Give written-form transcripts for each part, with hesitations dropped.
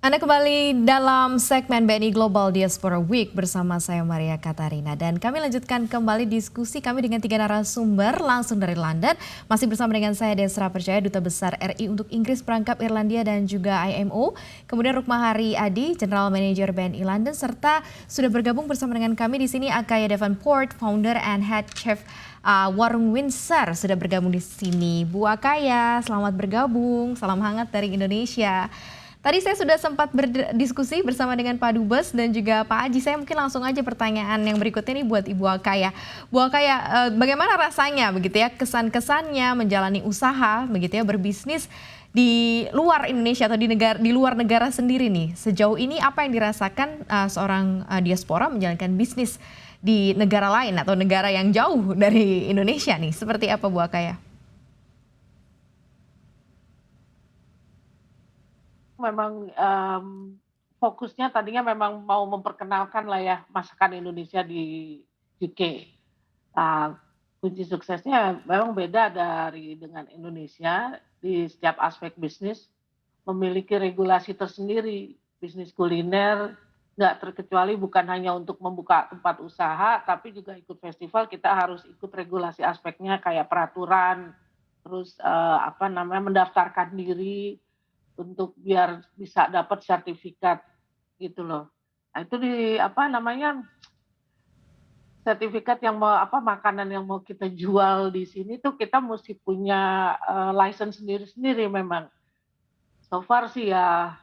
Anda kembali dalam segmen BNI Global Diaspora Week bersama saya Maria Katarina. Dan kami lanjutkan kembali diskusi kami dengan 3 narasumber langsung dari London. Masih bersama dengan saya Desra Percaya, Duta Besar RI untuk Inggris Perangkap Irlandia dan juga IMO. Kemudian Rukmahari Adi, General Manager BNI London. Serta sudah bergabung bersama dengan kami di sini Akaya Davenport, Founder and Head Chef Warung Windsor sudah bergabung di sini. Bu Akaya, selamat bergabung. Salam hangat dari Indonesia. Tadi saya sudah sempat berdiskusi bersama dengan Pak Dubes dan juga Pak Aji. Saya mungkin langsung aja pertanyaan yang berikutnya ini buat Ibu Akaya. Bu Akaya, bagaimana rasanya begitu ya kesan-kesannya menjalani usaha begitu ya berbisnis di luar Indonesia atau di luar negara sendiri nih. Sejauh ini apa yang dirasakan seorang diaspora menjalankan bisnis di negara lain atau negara yang jauh dari Indonesia nih? Seperti apa Bu Akaya? Memang fokusnya tadinya memang mau memperkenalkan lah ya masakan Indonesia di UK. Nah, kunci suksesnya memang beda dengan Indonesia di setiap aspek bisnis, memiliki regulasi tersendiri. Bisnis kuliner nggak terkecuali bukan hanya untuk membuka tempat usaha, tapi juga ikut festival kita harus ikut regulasi aspeknya kayak peraturan, terus mendaftarkan diri untuk biar bisa dapat sertifikat gitu loh. Nah itu sertifikat yang makanan yang mau kita jual di sini tuh kita mesti punya license sendiri-sendiri memang. So far sih ya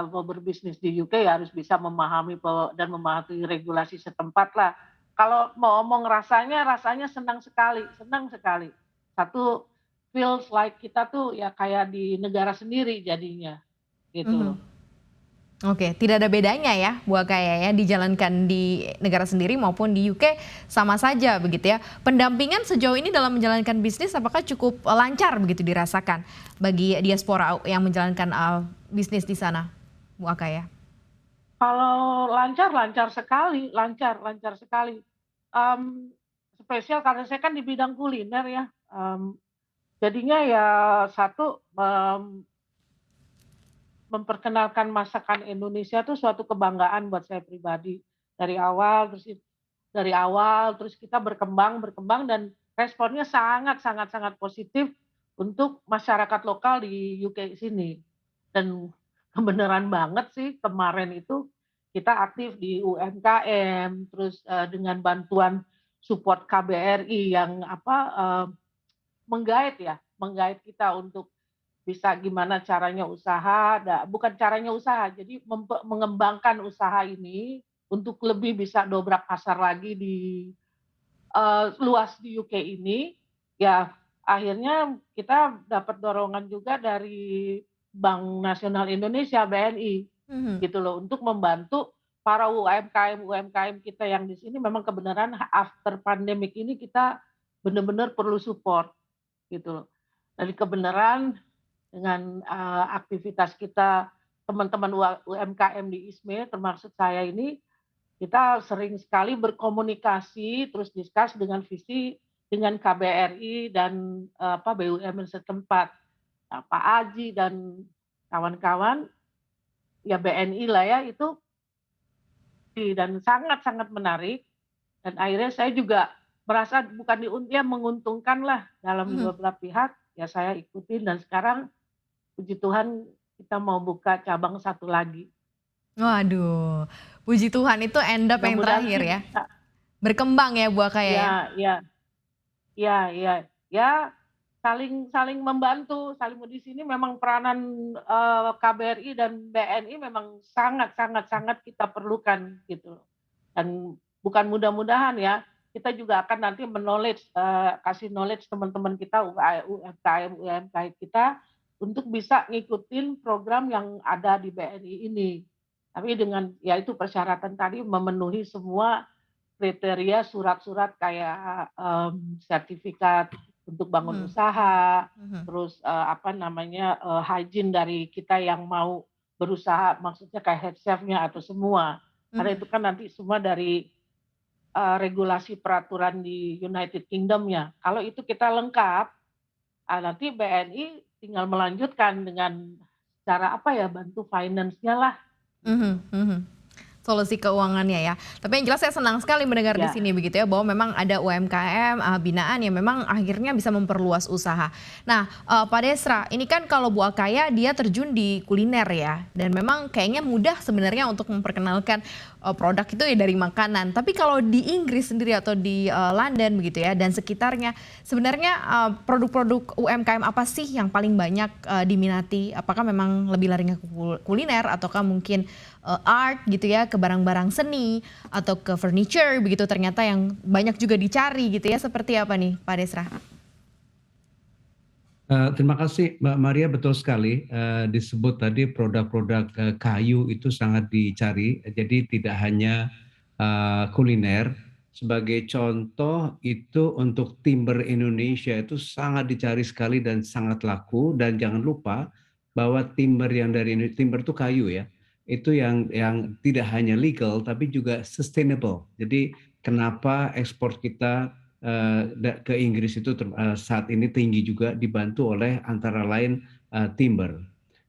mau berbisnis di UK ya harus bisa memahami dan memahami regulasi setempat lah. Kalau mau ngomong rasanya senang sekali, senang sekali. Satu, feels like kita tuh ya kayak di negara sendiri jadinya, gitu loh. Oke, tidak ada bedanya ya Bu Akaya ya dijalankan di negara sendiri maupun di UK sama saja begitu ya. Pendampingan sejauh ini dalam menjalankan bisnis apakah cukup lancar begitu dirasakan bagi diaspora yang menjalankan bisnis di sana, Bu Akaya? Kalau lancar sekali, lancar sekali. Mmm, Spesial karena saya kan di bidang kuliner ya, jadinya ya satu, memperkenalkan masakan Indonesia tuh suatu kebanggaan buat saya pribadi. Dari awal terus kita berkembang dan responnya sangat positif untuk masyarakat lokal di UK sini. Dan kebenaran banget sih kemarin itu kita aktif di UMKM, terus, dengan bantuan support KBRI yang meng-guide kita untuk bisa gimana caranya usaha, bukan caranya usaha, jadi mengembangkan usaha ini untuk lebih bisa dobrak pasar lagi di luas di UK ini, ya akhirnya kita dapat dorongan juga dari Bank Nasional Indonesia, BNI, Mhm. gitu loh, untuk membantu para UMKM kita yang di sini memang kebenaran after pandemic ini kita benar-benar perlu support, gitu loh. Jadi kebenaran dengan, aktivitas kita teman-teman UMKM di ISME termasuk saya ini, kita sering sekali berkomunikasi, terus discuss dengan visi dengan KBRI dan, BUMN setempat. Nah, Pak Aji dan kawan-kawan, ya BNI lah ya itu, dan sangat-sangat menarik dan akhirnya saya juga merasa bukan ya menguntungkan lah dalam Mhm. dua belah pihak, ya saya ikutin dan sekarang puji Tuhan kita mau buka cabang satu lagi. Waduh, puji Tuhan itu end up yang Mudah-mudahan terakhir sih ya. bisa. Berkembang ya Bu Akaya ya. Iya, iya. Iya, iya. Ya, saling saling membantu, di sini memang peranan, KBRI dan BNI memang sangat kita perlukan gitu. Dan bukan mudah-mudahan ya, kita juga akan nanti kasih knowledge teman-teman kita UMKM kita untuk bisa ngikutin program yang ada di BNI ini. Tapi dengan ya itu persyaratan tadi memenuhi semua kriteria surat-surat kayak, sertifikat untuk bangun Mhm. usaha, Mhm. terus, hygiene dari kita yang mau berusaha, maksudnya kayak head chef-nya atau semua. Karena Mhm. itu kan nanti semua dari, regulasi peraturan di United Kingdom-nya. Kalau itu kita lengkap, nanti BNI tinggal melanjutkan dengan cara apa ya, bantu finance-nya lah. Mhm mhm. Solusi keuangannya ya. Tapi yang jelas saya senang sekali mendengar di Ya, sini begitu ya, bahwa memang ada UMKM, binaan yang memang akhirnya bisa memperluas usaha. Nah, Pak Desra, ini kan kalau Bu Akaya dia terjun di kuliner ya, dan memang kayaknya mudah sebenarnya untuk memperkenalkan, produk itu ya dari makanan. Tapi kalau di Inggris sendiri atau di, London begitu ya dan sekitarnya, sebenarnya, produk-produk UMKM apa sih yang paling banyak, diminati? Apakah memang lebih larinya ke kuliner ataukah mungkin, art gitu ya, ke barang-barang seni atau ke furniture begitu ternyata yang banyak juga dicari gitu ya, seperti apa nih Pak Desra? Terima kasih Mbak Maria, betul sekali disebut tadi produk-produk kayu itu sangat dicari. Jadi tidak hanya kuliner. Sebagai contoh itu untuk timber Indonesia itu sangat dicari sekali dan sangat laku. Dan jangan lupa bahwa timber yang dari timber itu kayu ya, itu yang tidak hanya legal tapi juga sustainable. Jadi kenapa ekspor kita ke Inggris itu saat ini tinggi juga dibantu oleh antara lain timber.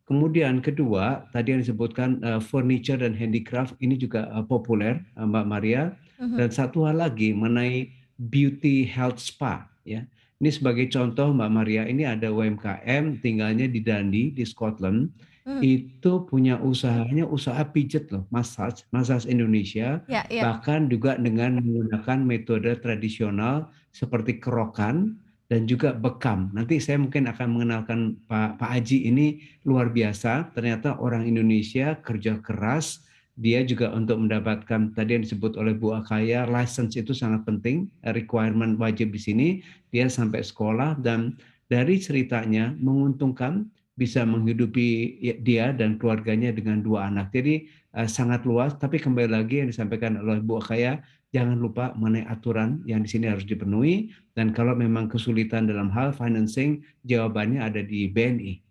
Kemudian kedua, tadi yang disebutkan furniture dan handicraft ini juga populer Mbak Maria. Mhm. Dan satu hal lagi mengenai beauty health spa ya. Ini sebagai contoh Mbak Maria, ini ada UMKM tinggalnya di Dundee di Scotland, Mhm. itu punya usahanya usaha pijet loh, massage Indonesia, Ya ya. bahkan juga dengan menggunakan metode tradisional seperti kerokan dan juga bekam. Nanti saya mungkin akan mengenalkan Pak Aji ini luar biasa. Ternyata orang Indonesia kerja keras, dia juga untuk mendapatkan tadi yang disebut oleh Bu Akaya, license itu sangat penting, requirement wajib di sini. Dia sampai sekolah dan dari ceritanya menguntungkan, bisa menghidupi dia dan keluarganya dengan 2 anak. Jadi sangat luas, tapi kembali lagi yang disampaikan oleh Bu Akaya, jangan lupa mengenai aturan yang di sini harus dipenuhi, dan kalau memang kesulitan dalam hal financing, jawabannya ada di BNI.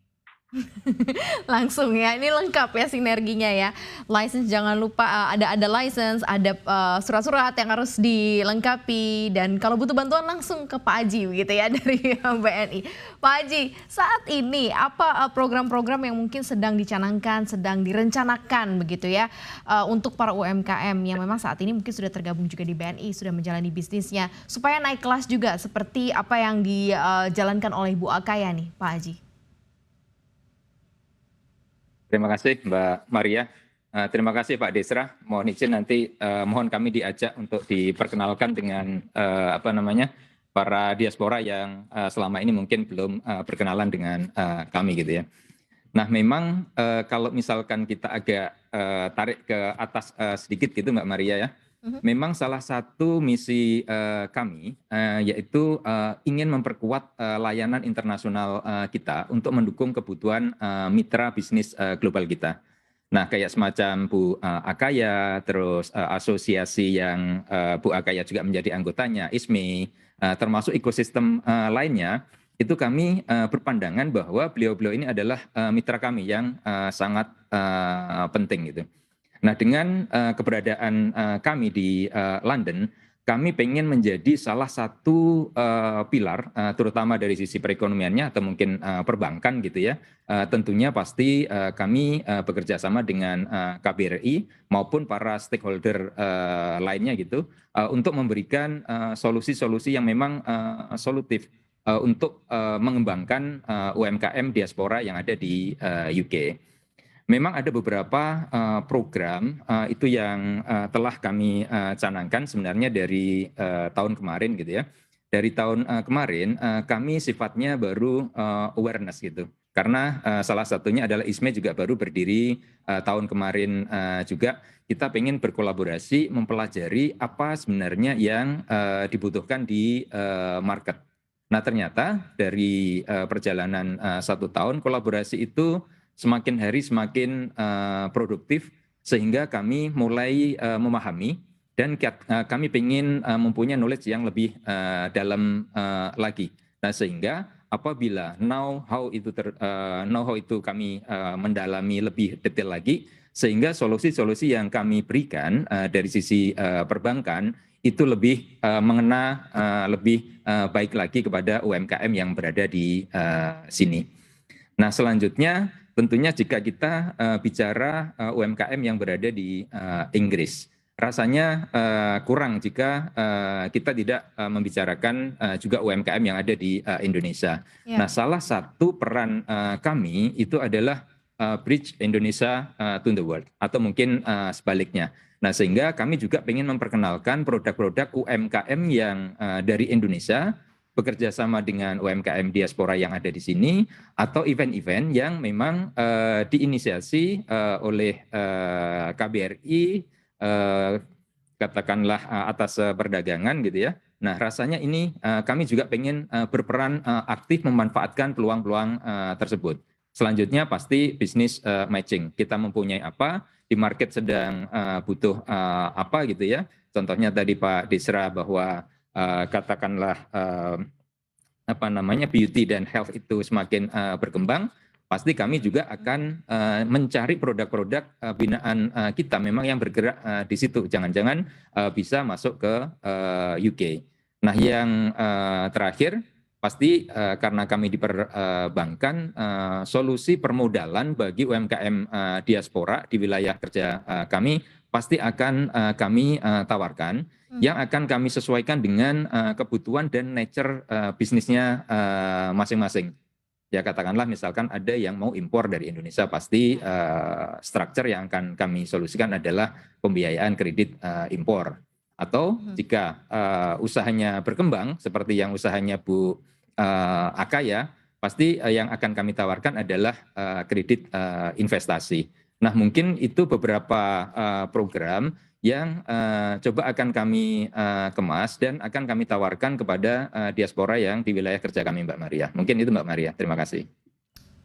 Langsung ya, ini lengkap ya sinerginya ya. License jangan lupa, ada license, ada, surat-surat yang harus dilengkapi dan kalau butuh bantuan langsung ke Pak Aji begitu ya dari BNI. Pak Aji, saat ini apa, program-program yang mungkin sedang dicanangkan, sedang direncanakan begitu ya, untuk para UMKM yang memang saat ini mungkin sudah tergabung juga di BNI, sudah menjalani bisnisnya, supaya naik kelas juga seperti apa yang dijalankan oleh Bu Akaya nih, Pak Aji? Terima kasih Mbak Maria. Terima kasih Pak Desra. Mohon izin nanti mohon kami diajak untuk diperkenalkan dengan para diaspora yang selama ini mungkin belum berkenalan dengan kami gitu ya. Nah memang kalau misalkan kita agak tarik ke atas sedikit gitu Mbak Maria ya. Mhm. Memang salah satu misi kami yaitu ingin memperkuat layanan internasional kita untuk mendukung kebutuhan mitra bisnis global kita. Nah, kayak semacam Bu Akaya, terus asosiasi yang Bu Akaya juga menjadi anggotanya, ISMI, termasuk ekosistem lainnya, itu kami berpandangan bahwa beliau-beliau ini adalah mitra kami yang sangat penting gitu. Nah, dengan keberadaan kami di London, kami pengen menjadi salah satu pilar, terutama dari sisi perekonomiannya atau mungkin perbankan gitu ya. Tentunya pasti kami bekerja sama dengan KBRI maupun para stakeholder lainnya gitu, untuk memberikan solusi-solusi yang memang solutif untuk mengembangkan UMKM diaspora yang ada di UK. Memang ada beberapa program itu yang telah kami canangkan sebenarnya dari tahun kemarin gitu ya. Dari tahun kemarin kami sifatnya baru awareness gitu. Karena salah satunya adalah ISME juga baru berdiri tahun kemarin juga. Kita pengen berkolaborasi mempelajari apa sebenarnya yang dibutuhkan di market. Nah ternyata dari perjalanan 1 tahun kolaborasi itu semakin hari semakin produktif sehingga kami mulai memahami dan kami ingin mempunyai knowledge yang lebih dalam lagi. Nah sehingga apabila know-how itu kami mendalami lebih detail lagi, sehingga solusi-solusi yang kami berikan dari sisi perbankan itu lebih mengena lebih baik lagi kepada UMKM yang berada di sini. Nah selanjutnya tentunya jika kita bicara UMKM yang berada di Inggris, rasanya kurang jika kita tidak membicarakan juga UMKM yang ada di Indonesia. Ya. Nah, salah satu peran kami itu adalah Bridge Indonesia to the World, atau mungkin sebaliknya. Nah, sehingga kami juga ingin memperkenalkan produk-produk UMKM yang dari Indonesia, bekerja sama dengan UMKM diaspora yang ada di sini, atau event-event yang memang diinisiasi oleh KBRI, katakanlah atas perdagangan gitu ya. Nah, rasanya ini kami juga ingin berperan aktif memanfaatkan peluang-peluang tersebut. Selanjutnya pasti bisnis matching. Kita mempunyai apa, di market sedang butuh apa gitu ya. Contohnya tadi Pak Desra bahwa katakanlah beauty dan health itu semakin berkembang, pasti kami juga akan mencari produk-produk binaan kita memang yang bergerak di situ. Jangan-jangan bisa masuk ke UK. Nah, yang terakhir pasti karena kami di perbankan, solusi permodalan bagi UMKM diaspora di wilayah kerja kami pasti akan kami tawarkan, yang akan kami sesuaikan dengan kebutuhan dan nature bisnisnya masing-masing. Ya, katakanlah misalkan ada yang mau impor dari Indonesia, pasti structure yang akan kami solusikan adalah pembiayaan kredit impor. Atau jika usahanya berkembang seperti yang usahanya Bu Akaya, pasti yang akan kami tawarkan adalah kredit investasi. Nah, mungkin itu beberapa program yang coba akan kami kemas dan akan kami tawarkan kepada diaspora yang di wilayah kerja kami, Mbak Maria. Mungkin itu Mbak Maria, terima kasih.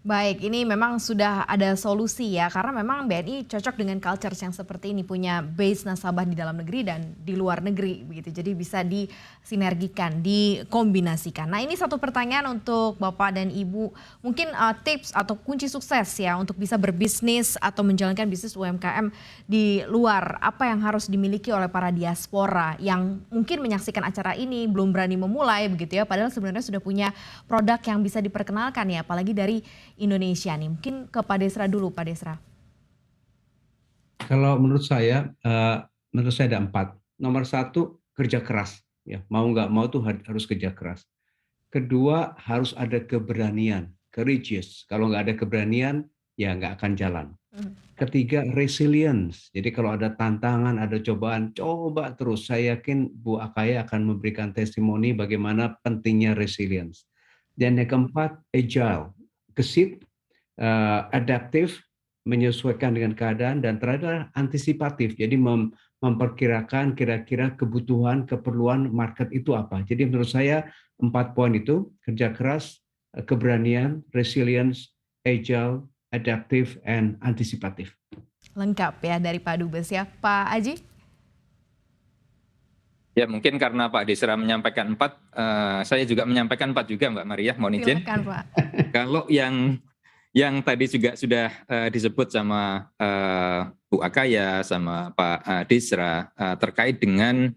Baik, ini memang sudah ada solusi ya, karena memang BNI cocok dengan culture yang seperti ini, punya base nasabah di dalam negeri dan di luar negeri begitu. Jadi bisa disinergikan, dikombinasikan. Nah, ini satu pertanyaan untuk Bapak dan Ibu, mungkin tips atau kunci sukses ya untuk bisa berbisnis atau menjalankan bisnis UMKM di luar. Apa yang harus dimiliki oleh para diaspora yang mungkin menyaksikan acara ini belum berani memulai begitu ya, padahal sebenarnya sudah punya produk yang bisa diperkenalkan ya, apalagi dari Indonesia nih. Mungkin ke Pak Desra dulu, Pak Desra. Kalau menurut saya ada 4. Nomor 1, kerja keras. Ya, mau nggak mau tuh harus kerja keras. Kedua, harus ada keberanian, courageous. Kalau nggak ada keberanian, ya nggak akan jalan. Ketiga, resilience. Jadi kalau ada tantangan, ada cobaan, coba terus. Saya yakin Bu Akaya akan memberikan testimoni bagaimana pentingnya resilience. Dan yang keempat, agile. Gesit, adaptif, menyesuaikan dengan keadaan, dan terakhir antisipatif. Jadi memperkirakan kira-kira kebutuhan, keperluan market itu apa. Jadi menurut saya 4 poin itu, kerja keras, keberanian, resilience, agile, adaptif, and antisipatif. Lengkap ya dari Pak Dubes ya. Pak Aji? Ya, mungkin karena Pak Desra menyampaikan 4, saya juga menyampaikan 4 juga, Mbak Maria, mohon izin. Silakan, Pak. Kalau yang tadi juga sudah disebut sama Bu Akaya, sama Pak Desra, terkait dengan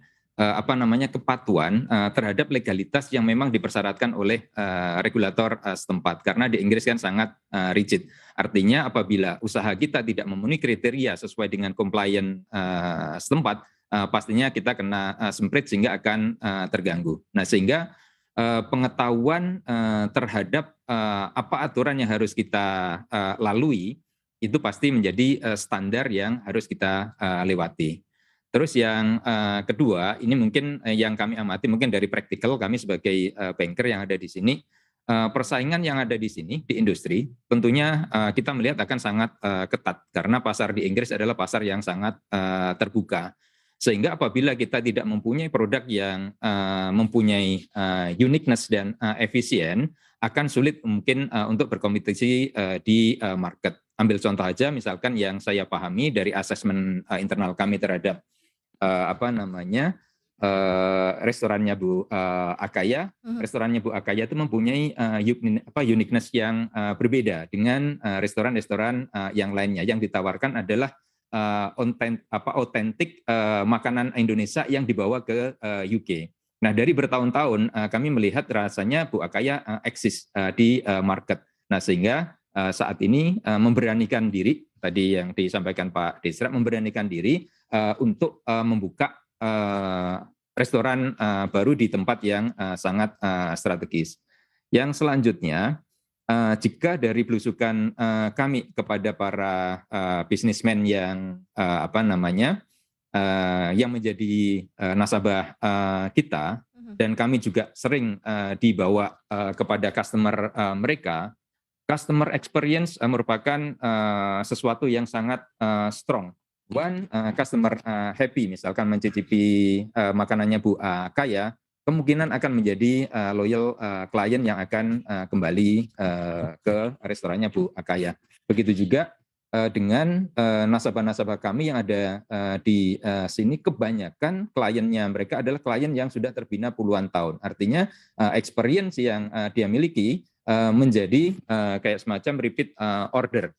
kepatuhan terhadap legalitas yang memang dipersyaratkan oleh regulator setempat. Karena di Inggris kan sangat rigid. Artinya apabila usaha kita tidak memenuhi kriteria sesuai dengan compliance setempat, pastinya kita kena semprit sehingga akan terganggu. Nah, sehingga pengetahuan terhadap apa aturan yang harus kita lalui itu pasti menjadi standar yang harus kita lewati. Terus yang kedua, ini mungkin yang kami amati mungkin dari praktikal kami sebagai banker yang ada di sini, persaingan yang ada di sini di industri tentunya kita melihat akan sangat ketat karena pasar di Inggris adalah pasar yang sangat terbuka. Sehingga apabila kita tidak mempunyai produk yang mempunyai uniqueness dan efisien, akan sulit mungkin untuk berkompetisi di market. Ambil contoh aja, misalkan yang saya pahami dari asesmen internal kami terhadap restorannya Bu Akaya. Restorannya Bu Akaya itu mempunyai uniqueness yang berbeda dengan restoran-restoran yang lainnya. Yang ditawarkan adalah otentik makanan Indonesia yang dibawa ke UK. Nah, dari bertahun-tahun kami melihat rasanya Bu Akaya eksis di market. Nah, sehingga saat ini memberanikan diri, tadi yang disampaikan Pak Desra, memberanikan diri untuk membuka restoran baru di tempat yang sangat strategis. Yang selanjutnya, jika dari belusukan kami kepada para bisnismen yang yang menjadi nasabah kita, dan kami juga sering dibawa kepada customer mereka, customer experience merupakan sesuatu yang sangat strong. One, customer happy, misalkan mencicipi makanannya Bu Kaya, kemungkinan akan menjadi loyal klien yang akan kembali ke restorannya Bu Kaya. Begitu juga dengan nasabah-nasabah kami yang ada di sini, kebanyakan kliennya mereka adalah klien yang sudah terbina puluhan tahun. Artinya experience yang dia miliki menjadi kayak semacam repeat order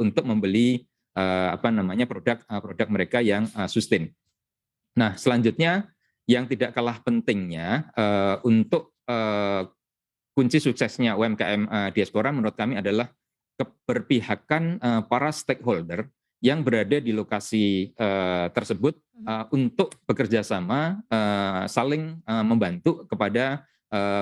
untuk membeli produk mereka yang sustain. Nah, selanjutnya yang tidak kalah pentingnya untuk kunci suksesnya UMKM diaspora menurut kami adalah keberpihakan para stakeholder yang berada di lokasi tersebut untuk bekerja sama, saling membantu kepada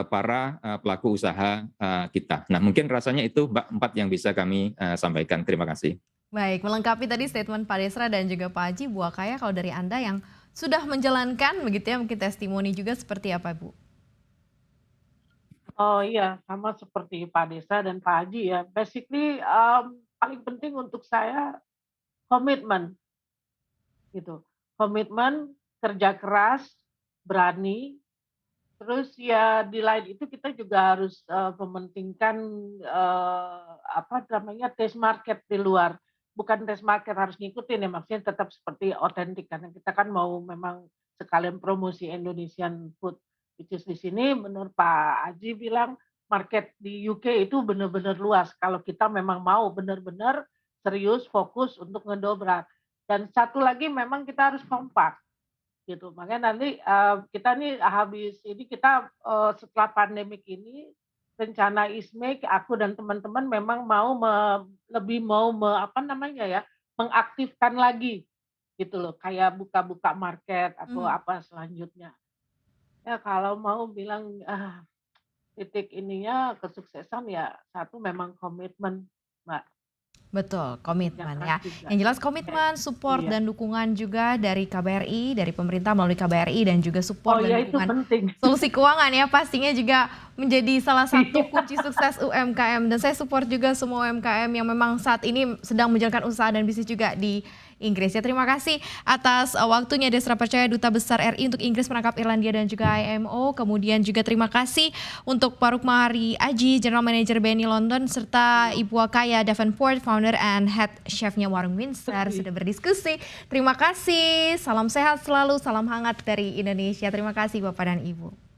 para pelaku usaha kita. Nah, mungkin rasanya itu Mbak 4 yang bisa kami sampaikan. Terima kasih. Baik, melengkapi tadi statement Pak Desra dan juga Pak Haji, Bu Akaya, kalau dari Anda yang sudah menjalankan begitu ya, mungkin testimoni juga seperti apa, Bu? Oh iya, sama seperti Pak Desa dan Pak Haji ya. Basically paling penting untuk saya komitmen gitu. Komitmen, kerja keras, berani. Terus ya di lain itu kita juga harus mementingkan test market di luar. Bukan test market harus ngikutin ya, maksudnya tetap seperti otentik karena kita kan mau memang sekalian promosi Indonesian food. Which is di sini menurut Pak Haji bilang market di UK itu benar-benar luas. Kalau kita memang mau benar-benar serius fokus untuk ngedobrak. Dan satu lagi memang kita harus kompak gitu. Makanya nanti kita nih habis ini kita setelah pandemik ini rencana ISME aku dan teman-teman memang mau mengaktifkan lagi gitu loh, kayak buka-buka market atau apa selanjutnya. Ya kalau mau bilang titik ininya kesuksesan ya satu memang komitmen, Mbak. Betul, komitmen ya. Juga. Yang jelas komitmen, support Iya. dan dukungan juga dari KBRI, dari pemerintah melalui KBRI dan juga support dan itu dukungan penting. solusi keuangan ya, pastinya juga menjadi salah satu kunci sukses UMKM. Dan saya support juga semua UMKM yang memang saat ini sedang menjalankan usaha dan bisnis juga di Inggris. Ya, terima kasih atas waktunya Desra Percaya, Duta Besar RI untuk Inggris, Perangkap Irlandia dan juga IMO. Kemudian juga terima kasih untuk Pak Rukmahari Aji, General Manager BNI London, serta Ibu Akaya Davenport, Founder and Head Chefnya Warung Windsor, sudah berdiskusi. Terima kasih, salam sehat selalu, salam hangat dari Indonesia. Terima kasih Bapak dan Ibu.